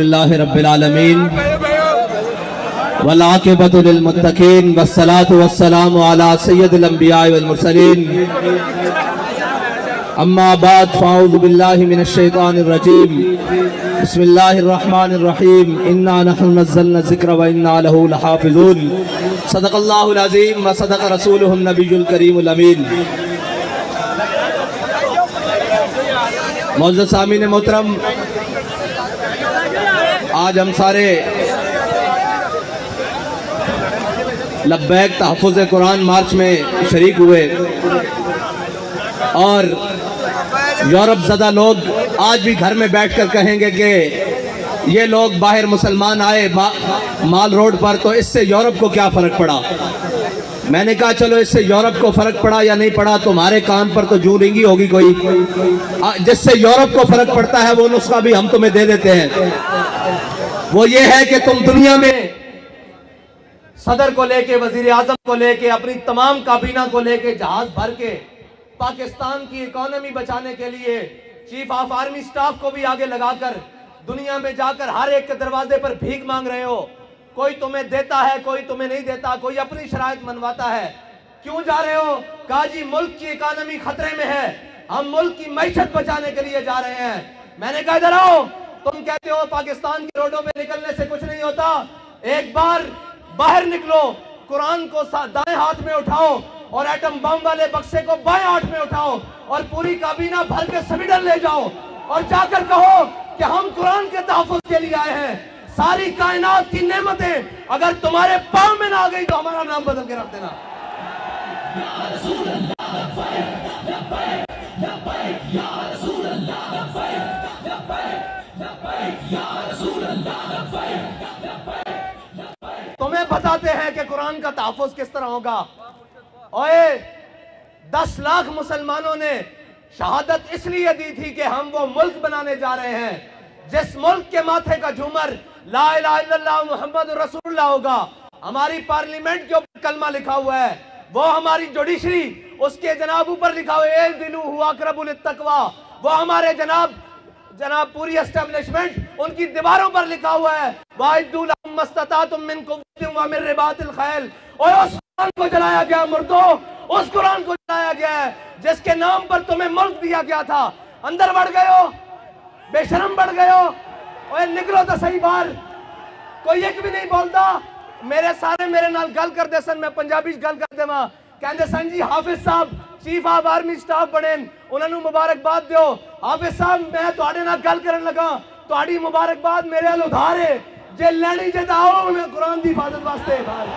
الحمدللہ رب العالمین والعاقبۃ للمتقین والصلاة والسلام علی سید الانبیاء والمرسلین اما بعد فاعوذ باللہ من الشیطان الرجیم بسم اللہ الرحمن الرحیم انا نحن نزلنا الذکر وانا لہ لحافظون صدق اللہ العظیم وصدق رسولہ النبی الکریم الامین۔ معزز سامعین محترم، آج ہم سارے لبیک تحفظ قرآن مارچ میں شریک ہوئے اور یورپ زدہ لوگ آج بھی گھر میں بیٹھ کر کہیں گے کہ یہ لوگ باہر مسلمان آئے مال روڈ پر تو اس سے یورپ کو کیا فرق پڑا۔ میں نے کہا چلو اس سے یورپ کو فرق پڑا یا نہیں پڑا، تمہارے کان پر تو جوں رنگی ہوگی کوئی، جس سے یورپ کو فرق پڑتا ہے وہ نسخہ بھی ہم تمہیں دے دیتے ہیں۔ وہ یہ ہے کہ تم دنیا میں صدر کو لے کے، وزیر اعظم کو لے کے، اپنی تمام کابینہ کو لے کے جہاز بھر کے پاکستان کی اکانومی بچانے کے لیے چیف آف آرمی سٹاف کو بھی آگے لگا کر دنیا میں جا کر ہر ایک کے دروازے پر بھیک مانگ رہے ہو۔ کوئی تمہیں دیتا ہے، کوئی تمہیں نہیں دیتا، کوئی اپنی شرائط منواتا ہے۔ کیوں جا رہے ہو؟ کہا جی ملک کی اکانومی خطرے میں ہے، ہم ملک کی معیشت بچانے کے لیے جا رہے ہیں۔ میں نے کہا ادھر آؤ، تم کہتے ہو پاکستان کی روڈوں پہ نکلنے سے کچھ نہیں ہوتا، ایک بار باہر نکلو، قرآن کو دائیں ہاتھ میں اٹھاؤ اور ایٹم بم والے بکسے کو بائیں ہاتھ میں اٹھاؤ اور پوری کابینہ بھر کے سویڈن لے جاؤ اور جا کر کہو کہ ہم قرآن کے تحفظ کے لیے آئے ہیں۔ ساری کائنات کی نعمتیں اگر تمہارے پاؤں میں نہ آ گئی تو ہمارا نام بدل کے رکھ دینا۔ تمہیں بتاتے ہیں کہ قرآن کا تحفظ کس طرح ہوگا۔ اوئے 10 لاکھ مسلمانوں نے شہادت اس لیے دی تھی کہ ہم وہ ملک بنانے جا رہے ہیں جس ملک کے ماتھے کا جھومر لا الہ الا اللہ محمد رسول اللہ ہوگا۔ ہماری پارلیمنٹ کے اوپر کلمہ لکھا ہوا ہے، وہ ہماری جوڈیشری اس کے جناب اوپر لکھا ہوا ہے اعدلوا هو اقرب للتقوی، وہ ہمارے جناب پوری اسٹیبلشمنٹ ان کی دیواروں پر لکھا ہوا ہے وَأَعِدُّوا لَهُم مَّا اسْتَطَعْتُم مِّن قُوَّةٍ وَمِن رِّبَاطِ الْخَيْلِ۔ اور اس قرآن کو جلایا گیا مردو، اس قرآن کو جلایا گیا ہے جس کے نام پر تمہیں ملک دیا گیا تھا۔ اندر بڑھ گئے ہو، بے شرم بڑھ گئے ہو، اور نکلو تو صحیح بار، کوئی ایک بھی نہیں بولتا۔ میرے نال گل کر دے سن، میں پنجابی گل کر دے ماں کہندے سن جی حافظ صاحب چیف آف آرمی سٹاف بنے، انہوں نے مبارکباد دیو۔ حافظ صاحب میں تواڈے نال گل کرن لگا، تواڈی مبارکباد میرے ال ادھار ہے، جے لینی جے تا آؤ میں قرآن دی حفاظت واسطے باہر۔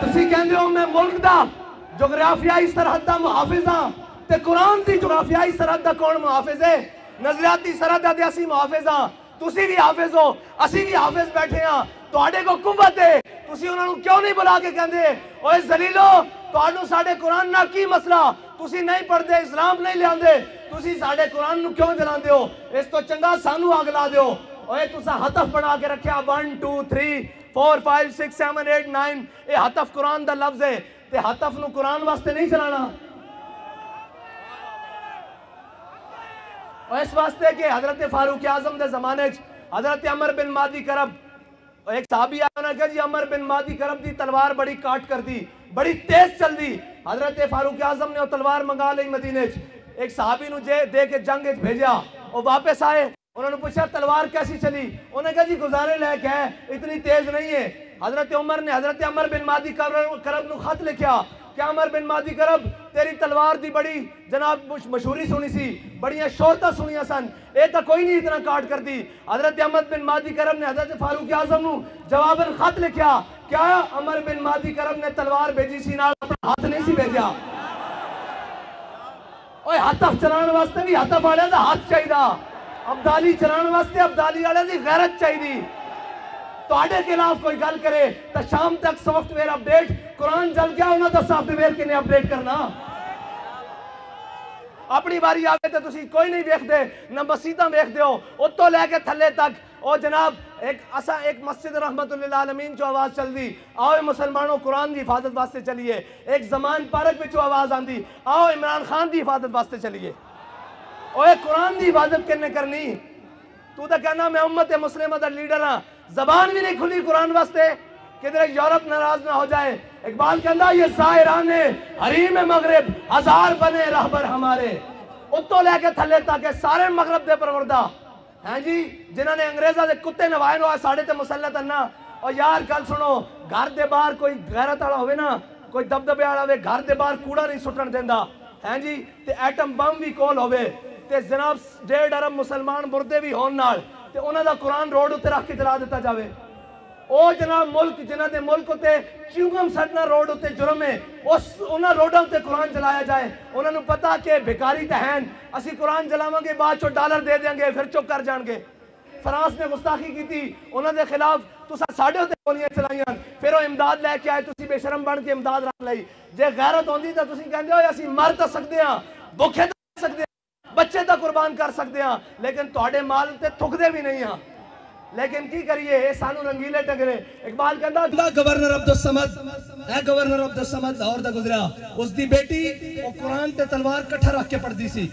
تسی کہندے ہو میں ملک دا جغرافیائی سرحد دا محافظ ہاں، تے قرآن دی جغرافیائی سرحد دا کون محافظ ہے؟ نظریاتی سرحد دا اسی محافظ ہاں، تسی بھی حافظ ہو، اسی بھی حافظ بیٹھے ہاں، تواڈے کو قوت ہے، تسی انہاں نوں کیوں نہیں بلا کے کہندے اوے ذلیلو تواڈوں ساڈے قرآن نال کی مسئلہ؟ تسی نہیں پڑھدے، اسلام نہیں لیاندے، تسی ساڈے قرآن نوں کیوں جلاندے ہو؟ اس تو چنگا سانو اگ لا دیو۔ اوے تسا ہتف بنا کے رکھیا 1 2 3 4 5 6 7 8 9، اے ہتف قرآن دا لفظ ہے تے ہتف نو قرآن واسطے نہیں چلانا۔ اور اس واسطے کہ حضرت فاروق اعظم دے زمانے حضرت عمر بن مادی کرب، ایک صحابی آیا کہ جی عمر بن مادی کرب دی تلوار بڑی کاٹ کر دی، بڑی تیز چل دی۔ حضرت فاروق اعظم نے وہ تلوار منگا لی مدینے، ایک صحابی نو دے کے جنگ بھیجا، وہ واپس آئے، انہوں نے پوچھا تلوار کیسی چلی؟ انہوں نے کہا جی گزارے لائق ہے، اتنی تیز نہیں ہے۔ حضرت عمر نے حضرت عمر بن مادی کرب نو خط لکھیا کہ عمر بن مادی کرب تیری تلوار دی بڑی جناب مشہوری سنی سی، بڑیاں شہرتاں سنیاں سن، اے تا کوئی نہیں اتنا کاٹ کر دی۔ حضرت عمر بن مادی کرب نے حضرت فاروق اعظم نو جواباً خط لکھیا، کیا عمر بن مادی کرب نے تلوار بھیجی سی نال اپنا ہاتھ نہیں سی بھیجا؟ اوے ہتف چلان واسطے بھی ہتف والے دا ہاتھ چاہیدا، ابدالی چلان واسطے ابدالی والے دی غیرت چاہیدی۔ تو آڈے خلاف کوئی گل کرے تو شام تک سافٹ ویئر اپڈیٹ، قرآن جل گیا انہوں تو سافٹ ویئر کے نے اپڈیٹ کرنا۔ اپنی باری آگے تو تسی کوئی نہیں ویکھ دے، نہ مسیطاں ویکھ دے ہو، اتو لے کے تھلے تک اور جناب ایک مسجد رحمت للعالمین جو آواز چل دی آؤ مسلمانوں قرآن دی حفاظت واسطے چلیے. ایک زمان پارک میں جو آواز آندی آؤ عمران خان دی حفاظت واسطے چلیے. اور ایک قرآن دی حفاظت کرنے کرنی تو تا کہنا میں امت مسلمہ دا لیڈر ہاں, زبان بھی نہیں کھلی قرآن واسطے کدھر یورپ ناراض نہ ہو جائے. اقبال کہندا یہ زائران حریم مغرب ہزار بنے رہبر ہمارے. اتو لے کے تھلے تاکہ سارے مغرب دے پروردہ ہیں جی جنہوں نے انگریزہ دے کتے نوائے نو ساڑھے تے مسلط اننا. اور یار کل سنو گھر دے باہر کوئی غیرت آڑا ہوئے نا, کوئی دبدبے آڑا ہوئے, گھر دے باہر کوڑا نہیں سٹن دیندہ ہیں جی, تے ایٹم بم بھی کول ہوئے تے جناب 1.5 ارب مسلمان مردے بھی ہون نال تے انہاں دا قرآن روڈ اتے رکھ کے جلا دیتا جاوے. او جناب ملک جنہاں دے ملک ہوتے چیوگم سٹنا روڈ ہوتے جرم ہے انہاں روڈاں ہوتے قرآن جلایا جائے. انہاں نو پتا کہ بھکاری تہین اسی قرآن جلاواں گے بعد چو ڈالر دے دیں گے پھر چپ کر جان گے. فرانس نے گستاخی کی تھی انہاں دے خلاف تسا ساڑھے ہوتے گولیاں چلائیاں پھر وہ امداد لے کے آئے تسی بے شرم بن کے امداد رکھ لئی. جے غیرت ہوندی تا تسی کہندے ہو اسی مر تا سکدے ہاں بھوکے تا سکدے ہاں بچے تا قربان کر سکدے ہاں لیکن تہاڈے مال تے تھکدے بھی نہیں ہاں. لیکن کی کریے اے سانو رنگیلے ٹگرے. اقبال کہندا گورنر عبدالصمد اے گورنر عبدالصمد لاہور دا گزریا اس دی بیٹی وہ قرآن تے تلوار کٹھا رکھ کے پڑھ دی سی.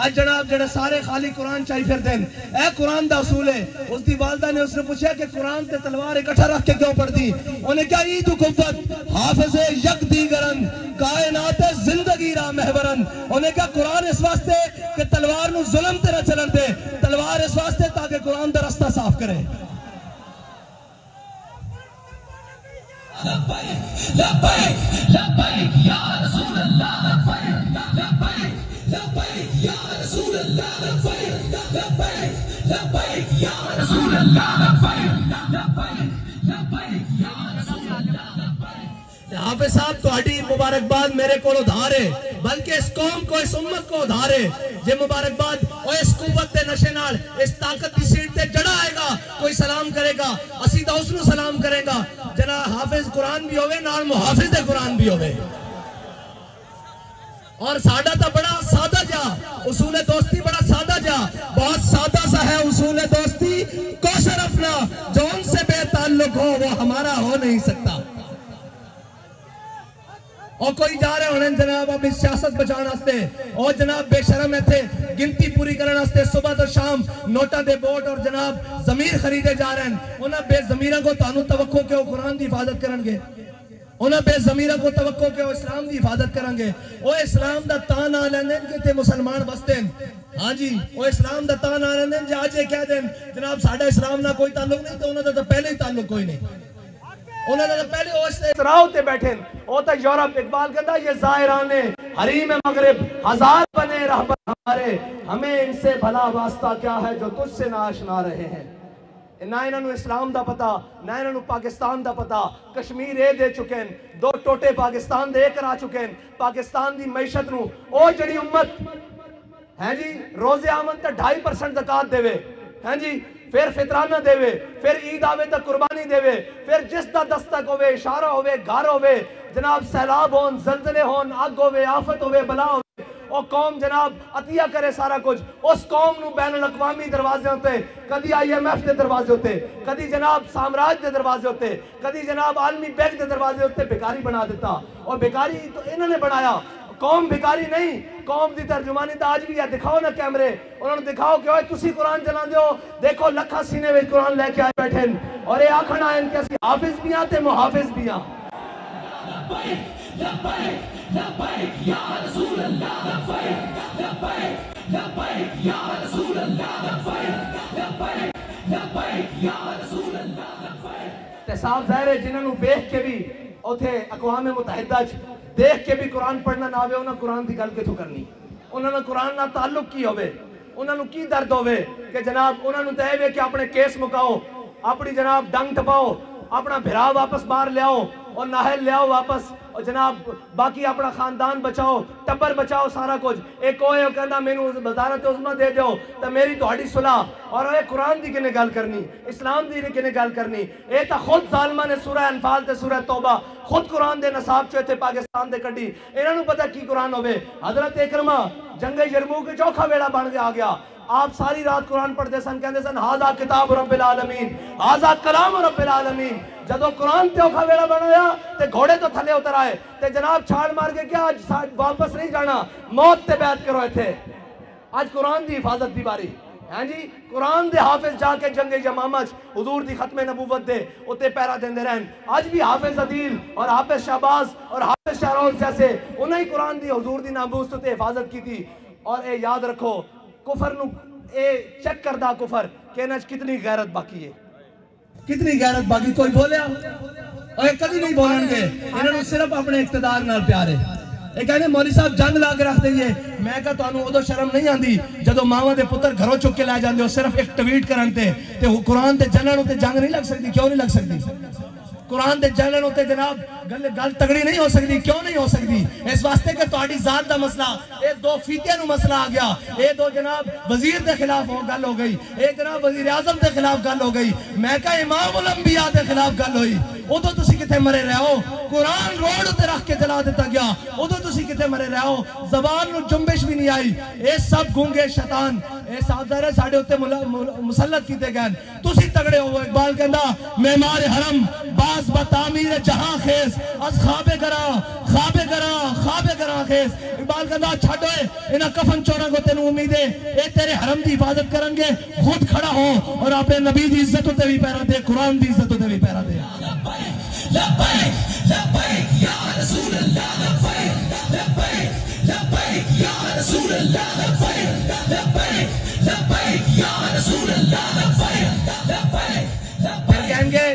آج جناب جڑے سارے خالی قرآن چاہی پھر دیں اے قرآن دا اصول ہے. اس دی والدہ نے اس نے پوچھا کہ قرآن تے تلوار اکٹھا رکھ کے کیوں پڑھ دی. انہیں کیا عید و قوت حافظ یک دیگرن کائنات زندگی را محورن. انہیں کیا قرآن اس واسطے کہ تلوار نو ظلم تے نہ چلن دے, تلوار اس واسطے تاکہ قرآن دا رستہ صاف کرے. لبیک لبیک لبیک یا رسول اللہ لبیک لبیک لبیک یا رسول اللہ لبیک لبیک لبیک یا رسول اللہ لبیک لبیک لبیک یا رسول اللہ لبیک. حافظ صاحب تہاڈی مبارکباد میرے کو ادھار ہے بلکہ اس قوم کو اس امت کو ادھار ہے. یہ مبارکباد اور اس قوت دے نشے نال اس طاقت دی سیٹ تے جڑا آئے گا کوئی سلام کرے گا اسی دا اس نو سلام کرے گا. جناب حافظ قرآن بھی ہوئے نال محافظ دے قرآن بھی ہوئے. اور سادہ تا بڑا سادہ جا اصول دوستی بڑا سادہ جا بہت سادہ سا ہے اصول دوستی. کوثر اپنا جو ان سے بے تعلق ہو وہ ہمارا ہو نہیں سکتا. اور کوئی جا رہے ہونے جناب اپنی سیاست بچانا ہستے اور جناب بے شرم ہے تھے گنتی پوری کرنا ہستے صبح تو شام نوٹا دے بوٹ اور جناب ضمیر خریدے جا رہے ہیں. انہاں بے ضمیرہ کو تانوں توقع کہ وہ قرآن دی حفاظت کرنگے. انہاں بے ضمیرہ کو توقع کہ وہ اسلام دی حفاظت کرنگے. وہ اسلام دا تان آ لیندیں کہ تے مسلمان بستے ہیں. ہاں جی وہ اسلام دا تان آ لیندیں جا آج یہ کہہ دیں جناب ساڑھا اسلام نہ کوئی تعلق نہیں تو انہوں دا پہلے ہی تعلق کوئی نہیں. انہوں نے پہلے اسراؤ تے بیٹھیں ہوتا یورپ. اقبال کہتا یہ زائران حریم مغرب ہزار بنے رہبر ہمارے, ہمیں ان سے بھلا واسطہ کیا ہے جو تجھ سے ناشنا رہے ہیں. نہ انہوں اسلام دا پتا نہ انہوں پاکستان دا پتا. کشمیر اے دے چکیں 2 ٹوٹے پاکستان دے کرا چکیں. پاکستان دی معیشت نو او جڑی امت ہیں جی روز آمد تے 2.5% زکات دے وے ہیں جی پھر فطرانہ دے وے پھر عید آوے تا قربانی دے وے پھر جس دا دستک ہوئے اشارہ ہوئے گھر ہوئے جناب سیلاب ہون زلزلے ہون آگ ہوئے آفت ہوئے بلا ہوئے اور قوم جناب عطیہ کرے سارا کچھ. اس قوم نو بین الاقوامی دروازے ہوتے کدی IMF دے دروازے ہوتے کدی جناب سامراج دے دروازے ہوتے کدی جناب عالمی بینک دے دروازے ہوتے بھکاری بنا دیتا. اور بھکاری تو انہوں نے بنایا قوم بھکاری نہیں. قوم دی ترجمانی تا آج بھی ہے دکھاؤ نا کیمرے انہوں نے دکھاؤ کہ اوہ تسی قرآن جلان دیو دیکھو لکھا سینے میں قرآن لے کے آئے بیٹھیں اور یہ آکھنا آئے ان کے اسی حافظ بھی آتے محافظ بھی آتے. لبیک لبیک لبیک یا رسول اللہ لبیک لبیک لبیک یا رسول اللہ لبیک لبیک لبیک یا رسول اللہ لبیک. تے صاحب ظاہر ہے جنہوں نے بیخ کے بھی اوتھے اقوام متحدہ دیکھ کے بھی قرآن پڑھنا نہ ہوئے انہوں قرآن دی گل کے تو کرنی. انہوں نے قرآن نہ تعلق کی ہوئے انہوں نے کی درد ہوئے کہ جناب انہوں نے دے ہوئے کہ اپنے کیس مکاؤ اپنی جناب ڈنگ ٹپاؤ اپنا بھرا واپس باہر لے آؤ اور ناہل لے آؤ واپس اور جناب باقی اپنا خاندان بچاؤ ٹبر بچاؤ سارا کچھ. ایک ہوئے وہ کہنا میں نے وزارت عظمہ دے دیو تو میری توڑی صلح. اور اے قرآن دی کنے گل کرنی اسلام دی کنے گل کرنی. اے تا خود ظالمہ نے سورہ انفال تے سورہ توبہ خود قرآن دے نصاب چوئے تھے پاکستان دے کڑی. انہوں نے پتا کی قرآن ہوئے. حضرت اکرمہ جنگ یرموک چوکھا ویڑا بن گیا آپ ساری رات قرآن پڑھتے سن کہندے سن ہاذا کتاب رب العالمین ہاذا کلام رب العالمین جدو قرآن تے اوکھا ویڑا بنایا تے گھوڑے تو تھلے اتر آئے تے جناب چھاڑ مار کے کیا آج واپس نہیں جانا موت تے بیعت کرو تھے آج قرآن دی حفاظت دی باری ہاں جی قرآن دے حافظ جا کے جنگ یمامہ حضور دی ختم نبوت دے اتے پیرا دیندے رہن آج بھی حافظ عدیل اور حافظ شہباز اور حافظ شہروز جیسے انہیں قرآن دی حضور دی ناموس تے حفاظت کی تھی اور اے یاد رکھو کفر نو اے چیک کردہ کفر کہ انج کتنی غیرت باقی ہے کتنی غیرت باقی کوئی بولے اور یہ کدی نہیں بولن گے انہوں صرف اپنے اقتدار نال پیارے ایک کہنے مولی صاحب جنگ لا کے رکھ دئیے میں کہا تو انہوں ادھو شرم نہیں آن دی جدو ماما دے پتر گھروں چک کے لائے جان دے صرف ایک ٹویٹ کرن تے قرآن تے جنن تے جنگ نہیں لگ سکتی کیوں نہیں لگ سکتی قرآن دے جنن تے جناب گل تگڑی نہیں ہو سکتی کیوں نہیں ہو سکتی اس واسطے کہ تہاڈی ذات دا مسئلہ اے دو فیتیاں نو مسئلہ آ گیا اے دو جناب وزیر دے خلاف گل ہو گئی اے جناب وزیر اعظم دے خلاف گل ہو گئی میں کہا امام الانبیاء دے خلاف گل ہوئی ادو تسی کتے مرے رہے ہو قرآن روڈ تے رکھ کے جلا دیتا گیا ادو تسی کتے مرے رہے ہو زبان نو جنبش بھی نہیں آئی اے سب گونگے شیطان اے صاحبزار ہے ساڑھے ہوتے مسلط کیتے گئے تسی تگڑے ہو اقبال کہندا معمار حرم باز بتعمیر جہاں خیز از خواب گراں خیز اقبال کہندا چھڑوئے انہا کفن چورا کو تینو امید ہے اے تیرے حرم دی حفاظت کرنگے خود کھڑا ہو اور اپنے نبی دی عزت ہوتے بھی پیرا دے قرآن دی عزت ہوتے بھی پیرا دے لبیک لبیک یا رسول اللہ لبیک لبیک لبیک یا رسول اللہ لبیک لبیک لبیک یا رسول اللہ لبیک لبیک پھر کہیں گے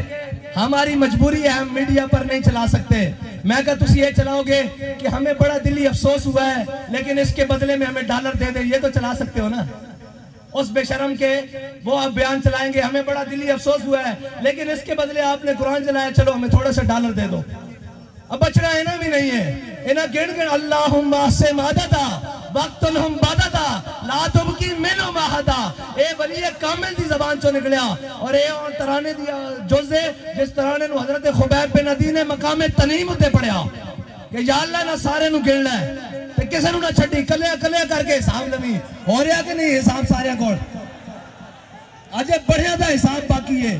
ہماری مجبوری ہے ہم میڈیا پر نہیں چلا سکتے میں کہا تسی یہ چلاؤ گے کہ ہمیں بڑا دلی افسوس ہوا ہے لیکن اس کے بدلے میں ہمیں ڈالر دے دیں یہ تو چلا سکتے ہو نا اس بے شرم کے وہ آپ بیان چلائیں گے ہمیں بڑا دلی افسوس ہوا ہے لیکن اس کے بدلے آپ نے قرآن چلایا چلو ہمیں تھوڑا سا ڈالر دے دو اب بچنا اینا بھی نہیں ہے اینا گن اللہم سے مادتا وقتنہم بادتا لا تبکی منو ماہدا اے ولی کامل دی زبان چو نکلیا اور اے ترانے دیا جزے جس ترانے نو حضرت خبیب بن عدی نے مقام تنیم تے پڑھیا کہ یا اللہ نہ سارے نو گن لے تے کسے نو نہ چھٹی کلے کر کے حساب لمی ہو رہا کہ نہیں حساب سارے کوڑ آجے بڑھیا دا حساب باقی ہے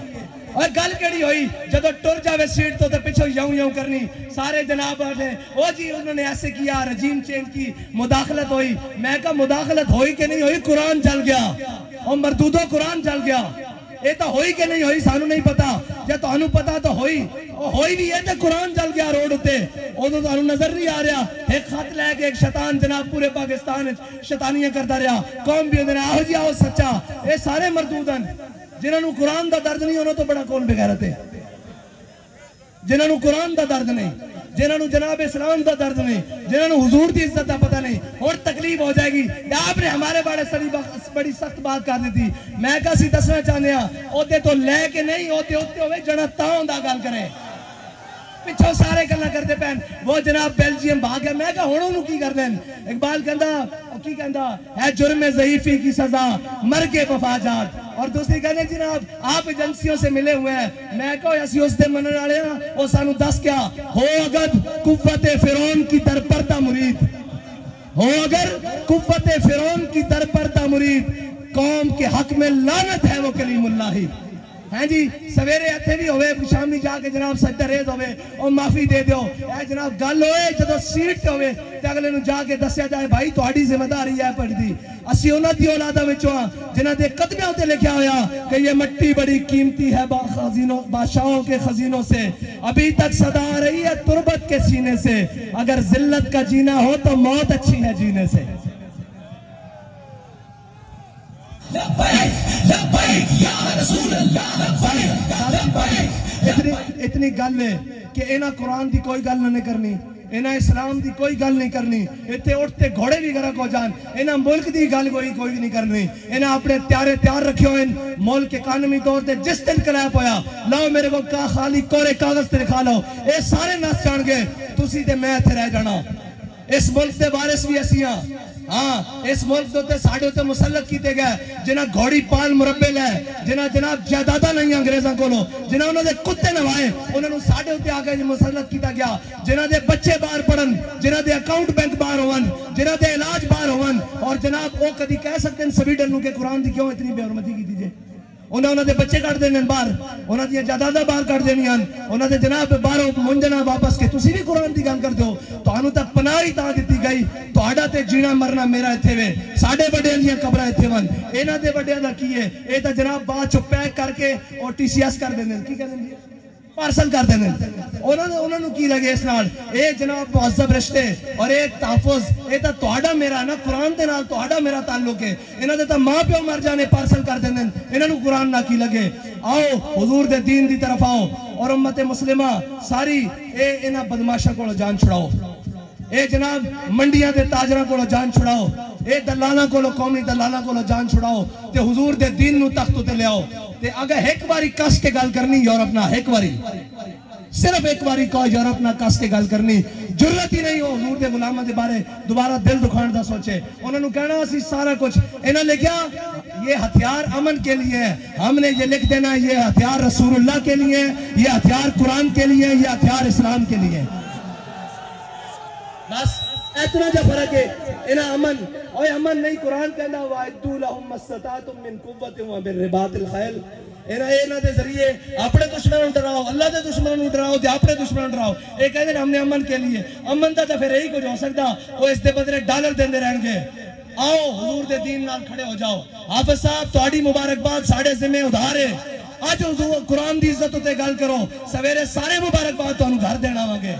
اور گل کیڑی ہوئی جدو ٹر جاوے سیٹ تو پچھو یوں کرنی سارے جناب آتے او جی انہوں نے ایسے کیا رجیم چینج کی مداخلت ہوئی میں کہا مداخلت ہوئی کہ نہیں ہوئی قرآن جل گیا اور مردودو قرآن جل گیا اے تو ہوئی کہ نہیں ہوئی سانو نہیں پتا جب تو انہوں پتا تو ہوئی بھی ہے تو قرآن جل گیا روڈ ہوتے او تو انہوں نظر نہیں آ رہا ایک خط لے کے ایک شیطان جناب پورے پاکستان شیطانیاں کرتا رہا قوم بھی ہوتے ہیں آہو جی آہو سچا اے سارے مردودن جنہوں نے قرآن دا درد نہیں انہوں تو بڑا کون بغیرت ہے جنہوں نے قرآن دا درد نہیں جنہوں نے جناب اسلام دا درد نہیں جنہوں نے حضور دی عزت دا پتہ نہیں اور تکلیف ہو جائے گی آپ نے ہمارے بڑی سخت بات کر دی تھی میں کسی دسنا چاہنے ہاں ہوتے تو لے کے نہیں ہوتے ہوئے جنہ تاؤں دا گال کریں پچھو سارے گلہ کرتے پہن وہ جناب بیلجیم بھاگ گئے میں کہا ہونوں نو کی کر دیں اقبال کہندہ ہے جرم ضعیفی کی سزا مرگ وفاجات اور دوسری کہنے جناب آپ ایجنسیوں سے ملے ہوئے ہیں میں کہو ایسی اس دے منن آلے ہیں وہ سانو دس کیا ہو اگر قوت فرعون کی در پردہ مرید ہو اگر قوت فرعون کی در پردہ مرید قوم کے حق میں لعنت ہے وہ کلیم اللہ ہی ہیں جی سویرے اتھے بھی ہوئے شامی جا کے جناب سجدہ ریز ہوئے اور معافی دے دیو اے جناب گل ہوئے جدو سیٹ ہوئے تے اگلے نو جا کے دسیا جائے بھائی تو آڑی ذمہ داری ہے پڑھ دی اسی انہاں دی اولادہ وچوں جنہاں دے قدمیاں تے لکھیا ہویا کہ یہ مٹی بڑی قیمتی ہے بادشاہوں کے خزینوں سے ابھی تک صدا آ رہی ہے تربت کے سینے سے اگر ذلت کا جینا ہو تو موت اچھی ہے جینے سے اتنی گل ہے کہ انہاں قرآن دی کوئی گل نہیں کرنی انہاں اسلام دی کوئی گل نہیں کرنی اتنے اٹھتے گھوڑے بھی گرک ہو جان انہاں ملک دی گل کوئی نہیں کرنی انہاں اپنے تیار رکھے ہوئے ملک اکانومی طور تے جس دن کلیپ ہویا لاؤ میرے کو خالی کورے کاغذ تے لکھا لو اے سارے ناس جان گے تسی تے میں اتھے رہ جانا اس ملک دے وارث بھی ایسی ہاں ہاں اس ملک دوتے ساڑھے ہوتے مسلط کیتے گئے جنہ گھوڑی پال مربے لے جنہ جناب جائیدادہ نہیں انگریزاں کو لو جنہ انہوں نے کتے نوائے انہوں نے ساڑھے ہوتے آگے مسلط کیتا گیا جنہ دے بچے باہر پڑھن جنہ دے اکاؤنٹ بینک باہر ہون جنہ دے علاج باہر ہون اور جناب وہ کدی کہہ سکتے ہیں سویڈن نو کہ قرآن دی کیوں اتنی بے حرمتی کی دیجئے؟ انہوں دے بچے کٹ دینے باہر، انہوں دیا جادادہ باہر کٹ دینی ہیں، انہوں دے جناب باہروں منجنا واپس کے تسی بھی قرآن دی گل کر دیو تو انہوں تک پناہی تا دیتی گئی تو آڈا تے جینا مرنا میرا اتھے وے ساڑھے بڑے دیا قبرہ اتھے ون اینا دے بڑے دا کیے اے تا جناب بات چو پیک کر کے اور ٹی سی ایس کر دینے کی کہہ دینے پارسل کر دینے انہوں نے کی لگے اس نال اے جناب معذب رشتے اور ایک تحفظ اے تا توڑا میرا نا قرآن دے نال توڑا میرا تعلق ہے انہوں نے تا ماں پیو مر جانے پارسل کر دینے انہوں نے قرآن نہ کی لگے آؤ حضور دے دین دی طرف آؤ اور امت مسلمہ ساری اے انہاں بدماشا کو جان چھڑاؤ اے جناب منڈیاں دے تاجرہ کو جان چھڑاؤ اے دلانا کو قومی دلانا کو جان چھڑاؤ تے حضور دے دین نو تختو تے لے آؤ تے اگر ایک باری کس کے گل کرنی یورپ نہ ایک باری صرف ایک باری کو یورپ نہ کس کے گل کرنی جرت ہی نہیں ہو حضور دے غلامہ دے بارے دوبارہ دل دکھان دا سوچے انہوں نے کہنا اسی سارا کچھ انہوں نے لکھیا یہ ہتھیار امن کے لیے ہے ہم نے یہ لکھ دینا یہ ہتھیار رسول اللہ کے لیے یہ ہتھیار قرآن کے لیے یہ ہتھیار اسلام کے لیے بس اتنا جا فرق ہے انہا امن اوہ امن نہیں قرآن کہنا وَعِدُّ لَهُمْ مَسْتَطَعْتُم مِّن قُوَّةٍ وَبِالرِّبَاطِ الْخَيْلِ انہا دے ذریعے اپنے دشمنوں ڈراؤ اللہ دے دشمنوں ڈراؤ دے اپنے دشمنوں ڈراؤ ایک کہتے ہیں ہم نے امن کے لیے امن دا پھر یہی کچھ ہو سکتا وہ اس دے بدلے ڈالر دیندے رہیں گے آؤ حضور دے دین نال کھڑے ہو جاؤ حافظ صاحب تہاڈی مبارکباد ساڑھے ذمہ ادھار ہے آج حضور قرآن دی عزت تے گل کرو سویرے سارے مبارکباد تو گھر دینا وگے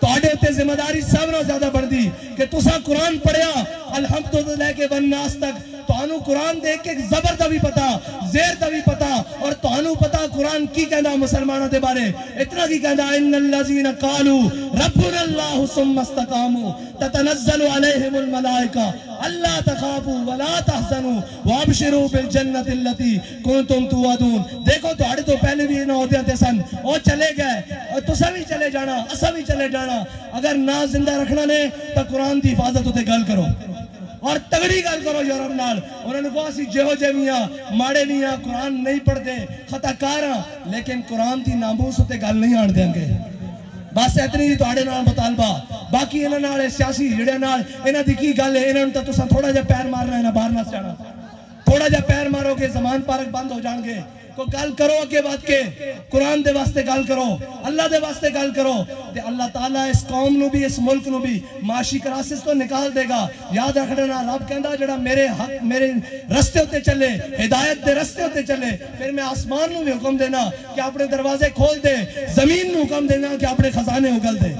توڑے ہوتے ذمہ داری سب نو زیادہ بڑھ دی کہ تسا قرآن پڑھیا الحمدللہ کے والناس تک توانو قرآن دیکھ کے زبر دا بھی پتا زیر دا بھی پتا اور توانو پتا قرآن کی کہنا مسلمانوں دے بارے اتنا کی کہنا ان الذین قالوا ربنا اللہ ثم استقاموا تتنزل علیہم الملائکہ اللہ تخافوا ولا تحزنوا وابشروا بالجنت التي کنتم توعدون دیکھو توڑے تو پہلے بھی نہ ہوتے تھے سن وہ چلے گئے اور تسا بھی چلے جانا اسا بھی چلے جانا اگر نہ زندہ رکھنا نے تو قرآن دی حفاظت ہوتے گل کرو اور تگڑی گل کرو یورپ نال انہوں نے کہا اسی جہو جمیاں ماڑے میاں قرآن نہیں پڑھتے خطا کاراں لیکن قرآن دی ناموس ہوتے گل نہیں آن دیں گے بس اتنی تو آڑے نال مطالبہ باقی انہوں نے سیاسی جڑے نال انہوں دی کی گل ہے انہوں نے تو تھوڑا جا پیر مارنا ہے باہر نہ جانا تھوڑا جا پیر مارو گے زمان پارک بند ہو جان گے کو گل کرو اگے بات کے قرآن دے واسطے گل کرو اللہ دے واسطے گل کرو تے اللہ تعالیٰ اس قوم نو بھی اس ملک نو بھی معاشی کراسس تو نکال دے گا یاد رکھنا رب کہندا جڑا میرے حق میرے رستے ہوتے چلے ہدایت دے رستے ہوتے چلے پھر میں آسمان نو بھی حکم دینا کہ اپنے دروازے کھول دے زمین نو حکم دینا کہ اپنے خزانے اگل دے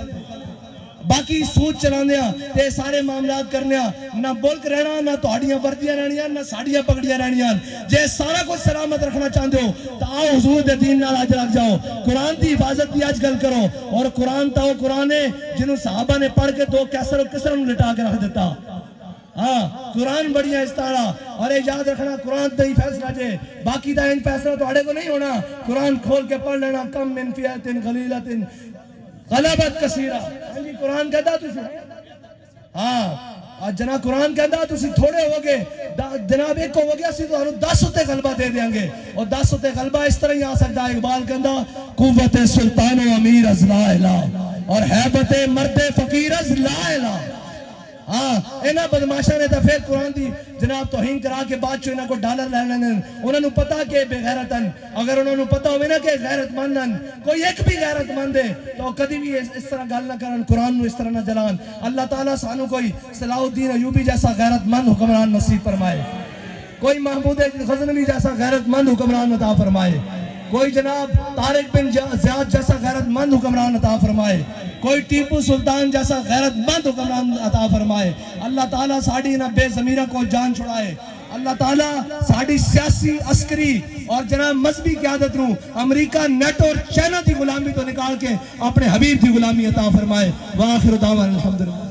باقی سوچ چلانے تے سارے معاملات کرنے نہ ملک رہنا نہ توڑیاں وردیاں رہنیاں نہ ساڑیاں پگڑیاں رہنیاں جے سارا کچھ سلامت رکھنا چاہتے ہو تو آؤ حضور دے دین نال آج رکھ جاؤ قرآن دی حفاظت دی آج گل کرو اور قرآن تاؤ قرآن ہے جنہوں صحابہ نے پڑھ کے دو کیسر و کسر لٹا کے رکھ دیتا ہاں قرآن بڑیاں استارا اور یاد رکھنا قرآن دے فیصلہ جے باقی دا ان فیصلہ تو آڑے کو نہیں ہونا قرآن کھول کے پڑھ لینا کم من فیعت غلیلت غلبت کثیرہ قرآن کہتا تسی ہاں جناب قرآن کہتا تسی تھوڑے ہو گے جناب ایک ہو گیا سی تو 10 ہوتے غلبہ دے دیں گے اور 10 ہوتے غلبہ اس طرح ہی آ سکتا ہے اقبال کہتا قوت سلطان و امیر از لا الہ اور حیبت مرد فقیر از لا الہ ہاں انہا بدماشا نے تا پھر قرآن دی جناب توہین کرا کے بعد چو انہا کو ڈالر لے لینے انہوں نے پتا کہ بے غیرتن اگر انہوں نے پتا ہوئے نا کہ غیرت مندن کوئی ایک بھی غیرت مند ہے تو کدی بھی اس طرح گل نہ کرن قرآن نو اس طرح نہ جلان اللہ تعالیٰ سانو کوئی صلاح الدین ایوبی جیسا غیرت مند حکمران نصیب فرمائے کوئی محمود غزنوی جیسا غیرت مند حکمران عطا فرمائے کوئی جناب طارق بن زیاد جیسا غیرت مند حکمران عطا فرمائے کوئی ٹیپو سلطان جیسا غیرت مند حکمران عطا فرمائے اللہ تعالیٰ ساڑی نہ بے ضمیرہ کو جان چھڑائے اللہ تعالیٰ ساڑی سیاسی عسکری اور جناب مذہبی قیادت نو امریکہ نیٹ اور چائنا دی غلامی تو نکال کے اپنے حبیب دی غلامی عطا فرمائے وآخر دعوانا الحمدللہ